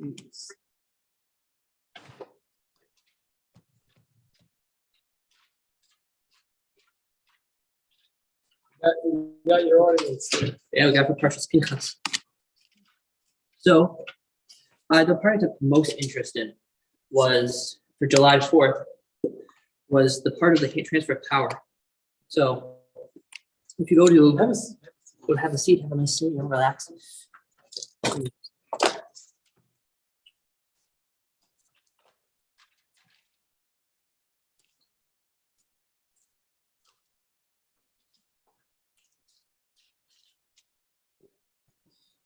You got your audience. Yeah, we got for parashas Pinchas. So, the part I took most interest in was for July 4th, was the part of the transfer of power. So, if you go to have a seat, have a nice seat, and relax.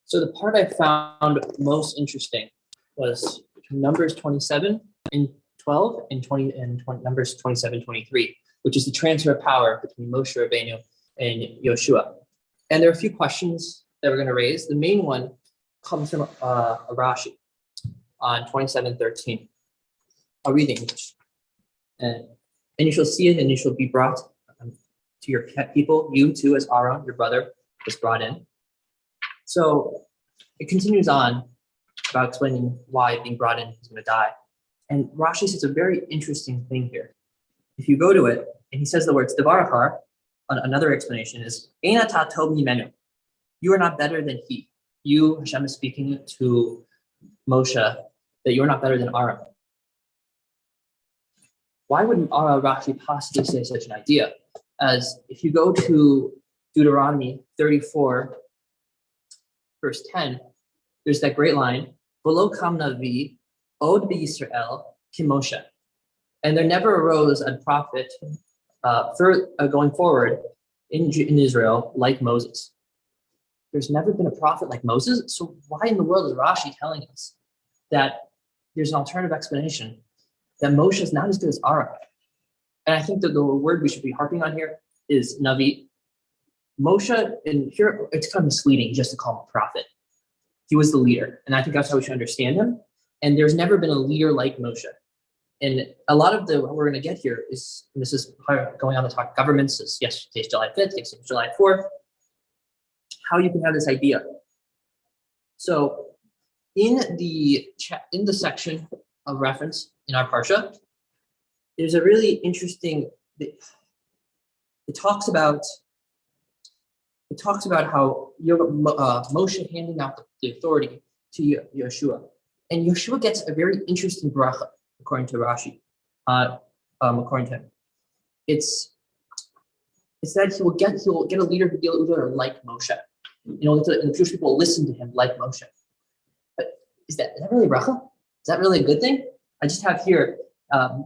So the part I found most interesting was Numbers 27 and 12 and 20 and 20, Numbers 27, 23, which is the transfer of power between Moshe Rabbeinu and Yoshua. And there are a few questions that we're going to raise. The main one comes from Rashi on 27:13. I'll read the English. And you shall see it, and you shall be brought to your people. You too, as Aaron, your brother, was brought in. So it continues on about explaining why being brought in he's going to die. And Rashi says a very interesting thing here. If you go to it, and he says the words Devar Achar, another explanation is Ein ata tov mimenu. You are not better than he. You, Hashem is speaking to Moshe, that you are not better than Aaron. Why would Rashi possibly say such an idea? As if you go to Deuteronomy 34, verse 10, there's that great line, V'lo kam navi od b'Yisrael ki Moshe. And there never arose a prophet going forward in Israel like Moses. There's never been a prophet like Moses, so why in the world is Rashi telling us that there's an alternative explanation, that Moshe is not as good as Aaron? And I think that the word we should be harping on here is Navi. Moshe, and here it's kind of misleading just to call him a prophet. He was the leader, and I think that's how we should understand him. And there's never been a leader like Moshe. And a lot of what we're going to get here is, and this is going on to talk governments, is yesterday's July 5th, today's July 4th, how you can have this idea. So in the section of reference in our parsha, there's a really interesting, it talks about how Moshe handing out the authority to Yeshua. And Yeshua gets a very interesting bracha, according to Rashi, according to him. It's that he will get a leader like Moshe. And the Jewish people will listen to him like Moshe. But is that really a bracha? Is that really a good thing? I just have here,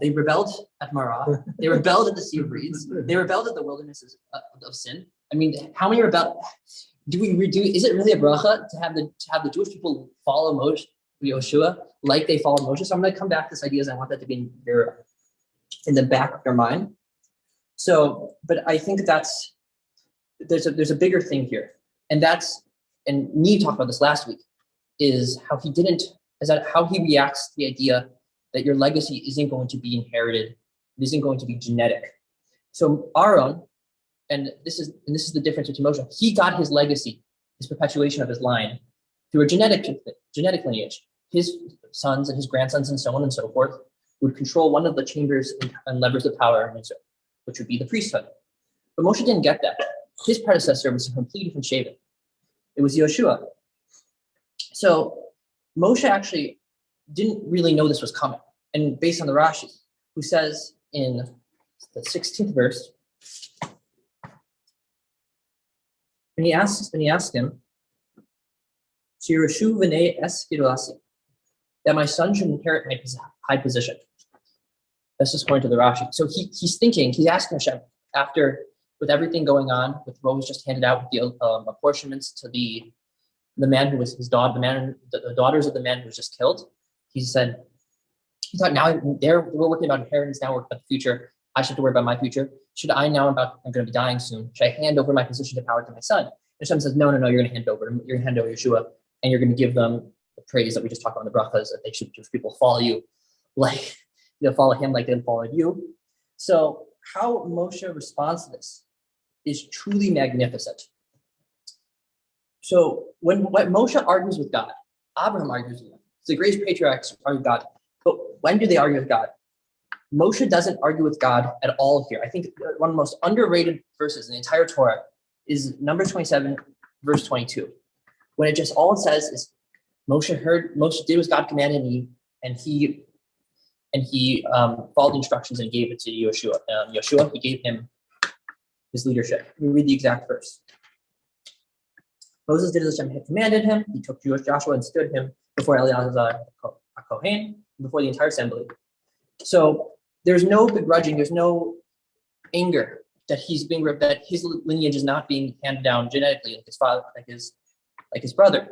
they rebelled at Marah. They rebelled at the Sea of Reeds. They rebelled at the wildernesses of sin. I mean, how many rebel? Is it really a bracha to have the Jewish people follow Moshe, Yoshua, like they followed Moshe? So I'm going to come back to this idea, as I want that to be in the back of your mind. So, but I think there's a bigger thing here, and Neve talked about this last week, is how he reacts to the idea that your legacy isn't going to be inherited, it isn't going to be genetic. So Aaron, and this is the difference between Moshe, he got his legacy, his perpetuation of his line, through a genetic lineage. His sons and his grandsons and so on and so forth would control one of the chambers and levers of power in Israel, which would be the priesthood. But Moshe didn't get that. His predecessor was a completely different shaven. It was Yoshua. So Moshe actually didn't really know this was coming. And based on the Rashi, who says in the 16th verse, when he asked him, that my son should inherit my high position. That's just according to the Rashi. So he's asking Hashem, after, with everything going on, with what was just handed out, with the apportionments to the man who was his daughter, the daughters of the man who was just killed. He thought now we're working about inheritance, now we're about the future. I should have to worry about my future. Should I now, I'm going to be dying soon, should I hand over my position of power to my son? And Hashem says, no, you're going to hand over Yeshua, and you're going to give them the praise that we just talked about in the brachas, that they should, if people follow you, like they'll follow him like they followed you. So how Moshe responds to this is truly magnificent. So when Moshe argues with God, Abraham argues with him. So the greatest patriarchs argue with God. But when do they argue with God? Moshe doesn't argue with God at all here. I think one of the most underrated verses in the entire Torah is Numbers 27, verse 22, when all it says is Moshe did what God commanded him, and he followed the instructions and gave it to Yeshua. Yeshua, he gave him his leadership. We read the exact verse. Moses did as Hashem had commanded him. He took Joshua and stood him before Eleazar Kohen, before the entire assembly. So there's no begrudging, there's no anger that that his lineage is not being handed down genetically like his father, like his brother.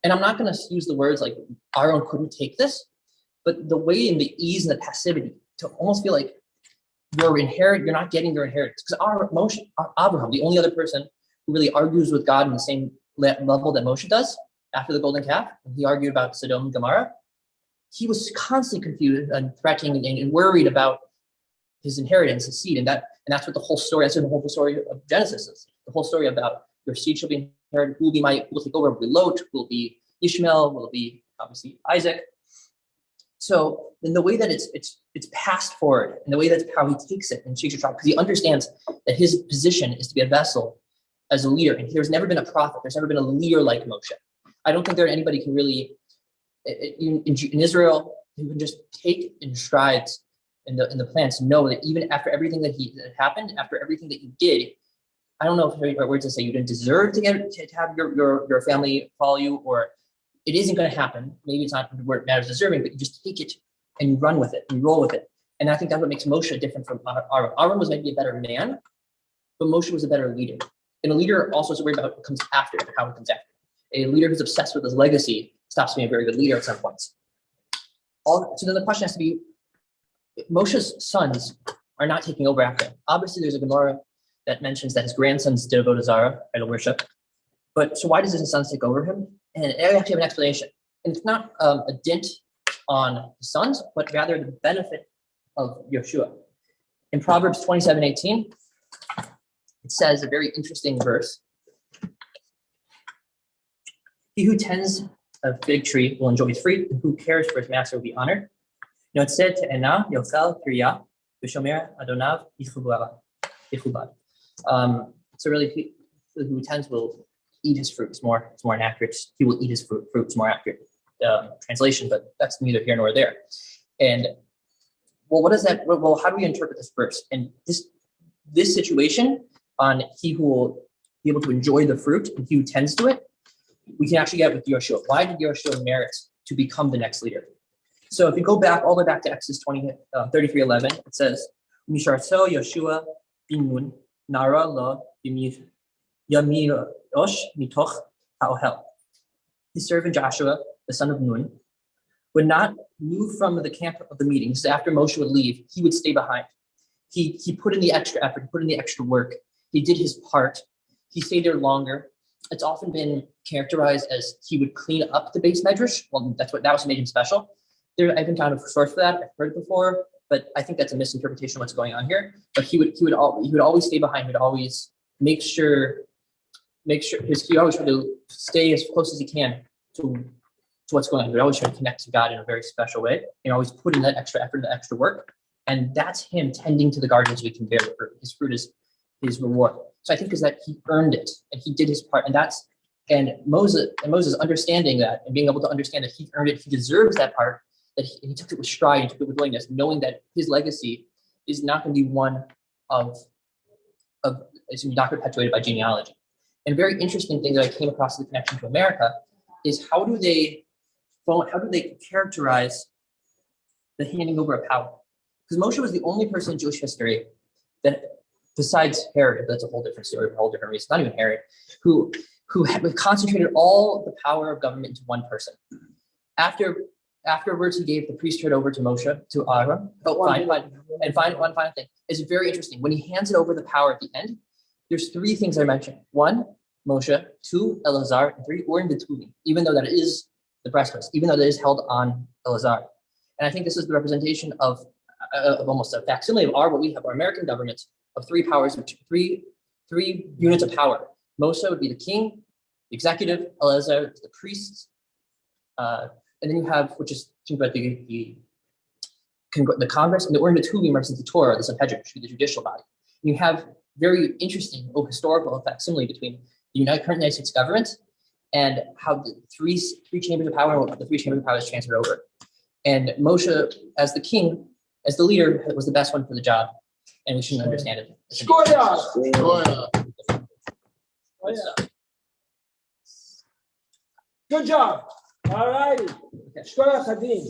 And I'm not going to use the words like Aaron couldn't take this, but the way and the ease and the passivity to almost feel like you're not getting your inheritance. Because Abraham, the only other person who really argues with God in the same level that Moshe does after the golden calf, when he argued about Sodom and Gomorrah, he was constantly confused and threatening and worried about his inheritance, his seed, and that's what the whole story. That's what the whole story of Genesis is. The whole story about your seed shall be inherited. Who will take over? Will be Lot? Will be Ishmael? Will it be obviously Isaac? So in the way that it's passed forward, in the way that's how he takes it and shakes your tribe, because he understands that his position is to be a vessel as a leader, and there's never been a prophet. There's never been a leader like Moshe. I don't think anybody can really. In Israel, who can just take in strides in the plans to know that even after everything that happened, after everything that you did, I don't know if the right words to say you didn't deserve to have your family follow you, or it isn't going to happen. Maybe it's not where it matters deserving, but you just take it and you run with it, and you roll with it. And I think that's what makes Moshe different from Aaron. Aaron was maybe a better man, but Moshe was a better leader. And a leader also is worried about what comes after, how it comes after. A leader who's obsessed with his legacy stops being a very good leader at some points. So then the question has to be, Moshe's sons are not taking over after him. Obviously, there's a Gemara that mentions that his grandsons did avodah zarah, idol worship. But so why does his sons take over him? And I actually have an explanation. And it's not a dint on the sons, but rather the benefit of Yeshua. In Proverbs 27:18, it says a very interesting verse. He who tends a fig tree will enjoy his fruit, and who cares for his master will be honored. It said to Ena, Yochel Kriya, Vishomer Adonav Yichubad. So really, who tends will eat his fruit. It's more inaccurate. He will eat his fruit. Fruit's more accurate translation, but that's neither here nor there. And well, what is that? Well, how do we interpret this verse? And this situation on he who will be able to enjoy the fruit and he who tends to it, we can actually get with Yeshua. Why did Yeshua merit to become the next leader? So if you go back all the way back to Exodus 33:11, it says, "Misharso Yeshua bin Nun nara lo yamirosh mitoch haohel." His servant Joshua, the son of Nun, would not move from the camp of the meeting. So after Moshe would leave, he would stay behind. He put in the extra effort, he put in the extra work. He did his part. He stayed there longer. It's often been characterized as he would clean up the base medrash. Well, that was what made him special. I haven't found a source for that. I've heard it before, but I think that's a misinterpretation of what's going on here. But he would always stay behind. He would always make sure because he always tried to stay as close as he can to what's going on. He would always try to connect to God in a very special way, and always put in that extra effort, the extra work. And that's him tending to the garden so he can bear the fruit. His fruit is his reward. So I think is that he earned it and he did his part, and Moses understanding that and being able to understand that he earned it, he deserves that part, that he took it with stride, he took it with willingness, knowing that his legacy is not going to be one it's not perpetuated by genealogy. And a very interesting thing that I came across in the connection to America is how do they characterize the handing over of power? Because Moshe was the only person in Jewish history that, besides Herod, that's a whole different story for a whole different reason, not even Herod, who had concentrated all the power of government into one person. Afterwards, he gave the priesthood over to Moshe, to Aaron. One final thing. It's very interesting. When he hands it over the power at the end, there's three things I mentioned. One, Moshe. Two, Eleazar. And three, Urim V'Tumim, even though that is the breastplate, even though that is held on Eleazar. And I think this is the representation of almost a facsimile of what we have, our American government, of three powers, three units of power. Moshe would be the king, the executive, Eleazar, the priests, and then you have, which is about the Congress, and the Urim V'Tumim represents the Torah, the Sanhedrin, which would be the judicial body. You have very interesting historical facsimile between the current United States government and how the three chambers of power, the three chambers of power is transferred over. And Moshe, as the king, as the leader, was the best one for the job, and we shouldn't understand it. Good job. All righty. Adin.